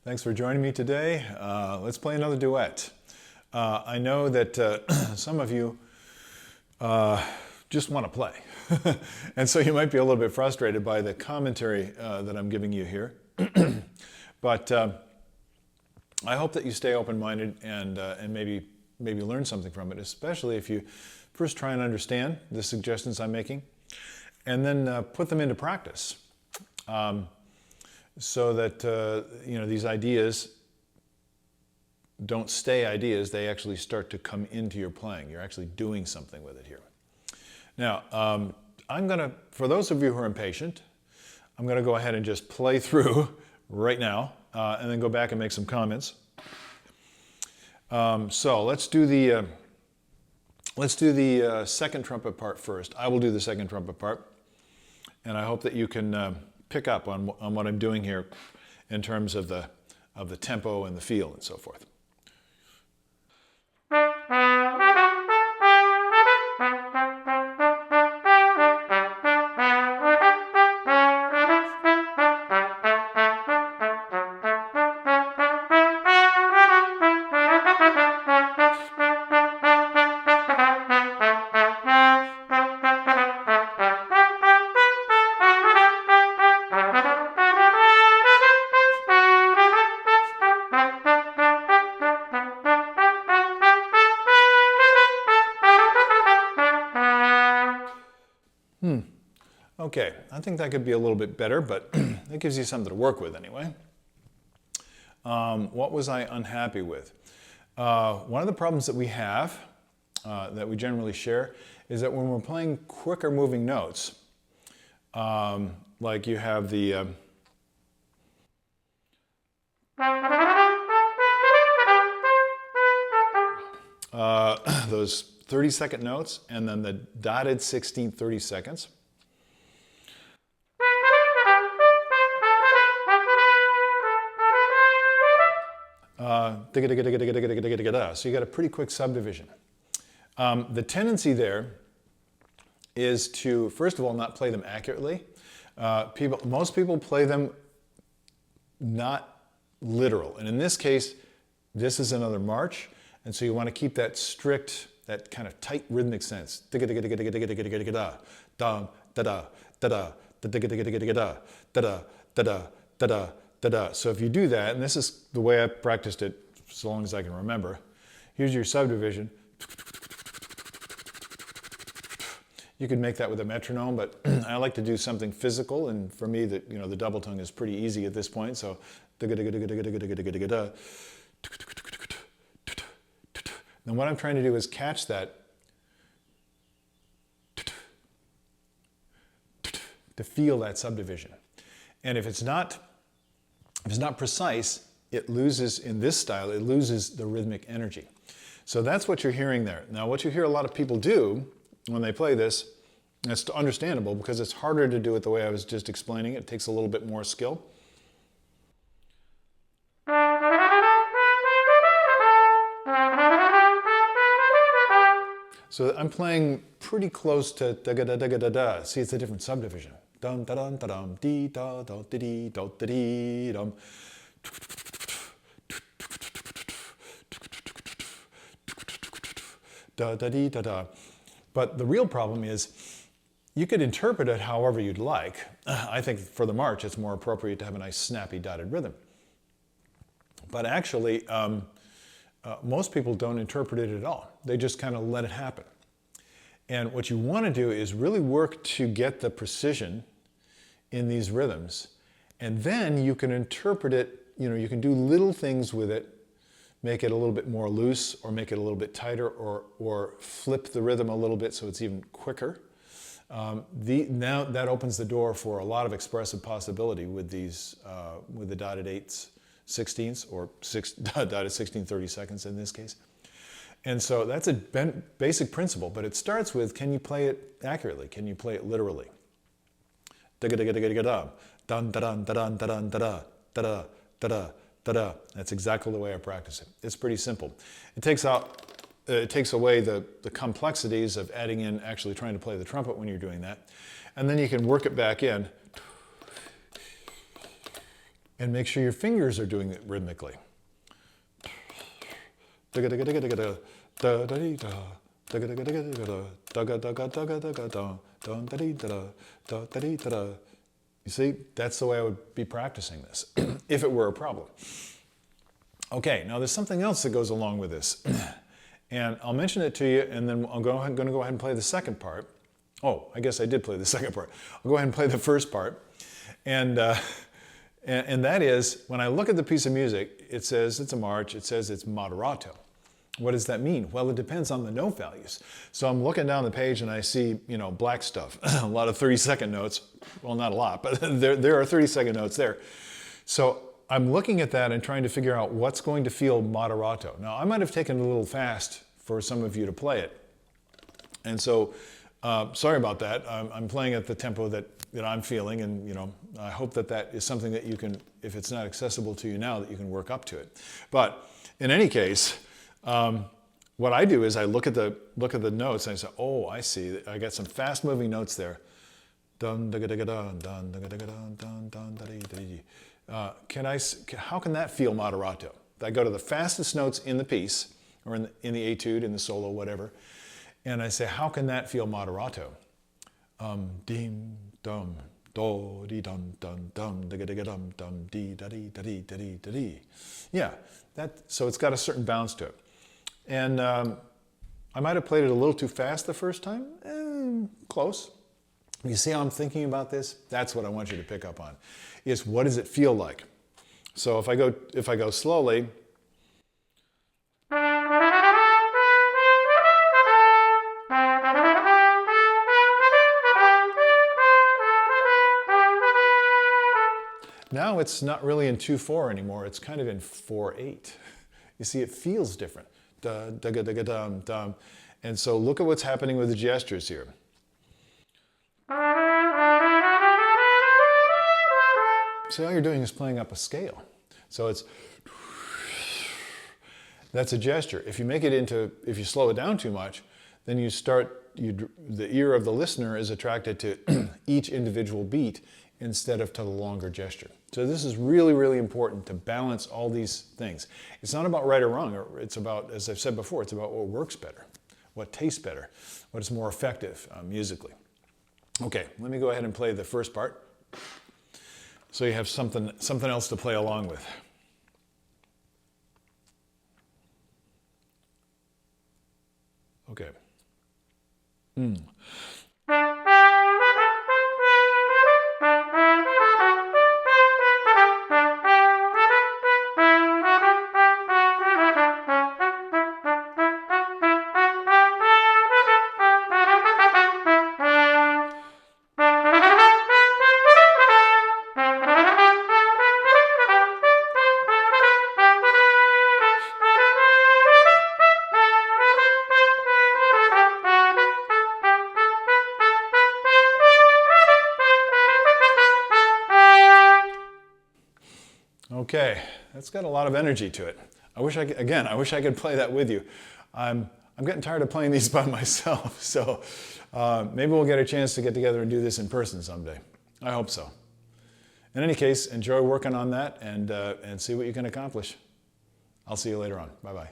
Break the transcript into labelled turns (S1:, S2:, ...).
S1: Thanks for joining me today. Let's play another duet. I know that some of you just want to play. And so you might be a little bit frustrated by the commentary that I'm giving you here. But I hope that you stay open-minded and maybe learn something from it, especially if you first try and understand the suggestions I'm making and then put them into practice. So that these ideas don't stay ideas, they actually start to come into your playing. You're actually doing something with it here. Now, for those of you who are impatient, I'm going to go ahead and just play through right now and then go back and make some comments. So let's do the second trumpet part first. I will do the second trumpet part, and I hope that you can pick up on what I'm doing here in terms of the tempo and the feel and so forth. Okay, I think that could be a little bit better, but that gives you something to work with anyway. What was I unhappy with? One of the problems that we have, that we generally share, is that when we're playing quicker moving notes, like you have the those 30-second notes and then the dotted 16th 30 seconds. So you got a pretty quick subdivision. The tendency there is to, first of all, not play them accurately. Most people play them not literal. And in this case, this is another march. And so you want to keep that strict, that kind of tight rhythmic sense. So if you do that, and this is the way I practiced it so long as I can remember, here's your subdivision. You could make that with a metronome, but I like to do something physical, and for me, the double tongue is pretty easy at this point. So, then what I'm trying to do is catch that to feel that subdivision. And if it's not precise, it loses, in this style, it loses the rhythmic energy. So that's what you're hearing there. Now, what you hear a lot of people do when they play this, and it's understandable because it's harder to do it the way I was just explaining. It takes a little bit more skill. So I'm playing pretty close to da-ga-da-da-ga-da-da. See, it's a different subdivision. Dum da dum da dum dee da da dee da da dee dum. Da da dee da da. But the real problem is you could interpret it however you'd like. I think for the march it's more appropriate to have a nice snappy dotted rhythm. But actually, most people don't interpret it at all. They just kind of let it happen. And what you want to do is really work to get the precision in these rhythms. And then you can interpret it, you can do little things with it, make it a little bit more loose or make it a little bit tighter or flip the rhythm a little bit so it's even quicker. Now that opens the door for a lot of expressive possibility with these, with the dotted 8/16 or dotted 16 30 seconds in this case. And so that's a basic principle, but it starts with, can you play it accurately? Can you play it literally? Da-ga-da-ga-da-ga-da-da. Dun-da-dun-da-dun-da-dun-da-da. Da-da, da-da. That's exactly the way I practice it. It's pretty simple. It takes away the complexities of adding in actually trying to play the trumpet when you're doing that. And then you can work it back in And make sure your fingers are doing it rhythmically. You see, that's the way I would be practicing this, if it were a problem. Okay, now there's something else that goes along with this. And I'll mention it to you, and then I'm going to go ahead and play the second part. Oh, I guess I did play the second part. I'll go ahead and play the first part. And that is, when I look at the piece of music, it says it's a march, it says it's moderato. What does that mean? Well, it depends on the note values. So I'm looking down the page and I see, black stuff, a lot of 30-second notes. Well, not a lot, but there are 30-second notes there. So I'm looking at that and trying to figure out what's going to feel moderato. Now, I might have taken it a little fast for some of you to play it. And so, sorry about that. I'm playing at the tempo that I'm feeling, and I hope that is something that you can, if it's not accessible to you now, that you can work up to it. But in any case, what I do is I look at the notes and I say, oh, I see. I got some fast-moving notes there. How can that feel moderato? I go to the fastest notes in the piece, or in the etude, in the solo, whatever, and I say, how can that feel moderato? Dim dum do di dum dum dum da da dum dum di da di da di da di da di. Yeah, so it's got a certain bounce to it. And I might have played it a little too fast the first time. Close. You see how I'm thinking about this? That's what I want you to pick up on. Is what does it feel like? So if I go slowly. Now it's not really in 2/4 anymore. It's kind of in 4/8. You see, it feels different. Da da da da dum dum. And so look at what's happening with the gestures here. So all you're doing is playing up a scale. So that's a gesture. If you slow it down too much, then the ear of the listener is attracted to each individual beat instead of to the longer gesture. So this is really, really important to balance all these things. It's not about right or wrong. It's about, as I've said before, it's about what works better, what tastes better, what is more effective musically. Okay, let me go ahead and play the first part so you have something else to play along with. Okay. Okay, that's got a lot of energy to it. I wish I could play that with you. I'm getting tired of playing these by myself, so maybe we'll get a chance to get together and do this in person someday. I hope so. In any case, enjoy working on that and see what you can accomplish. I'll see you later on. Bye-bye.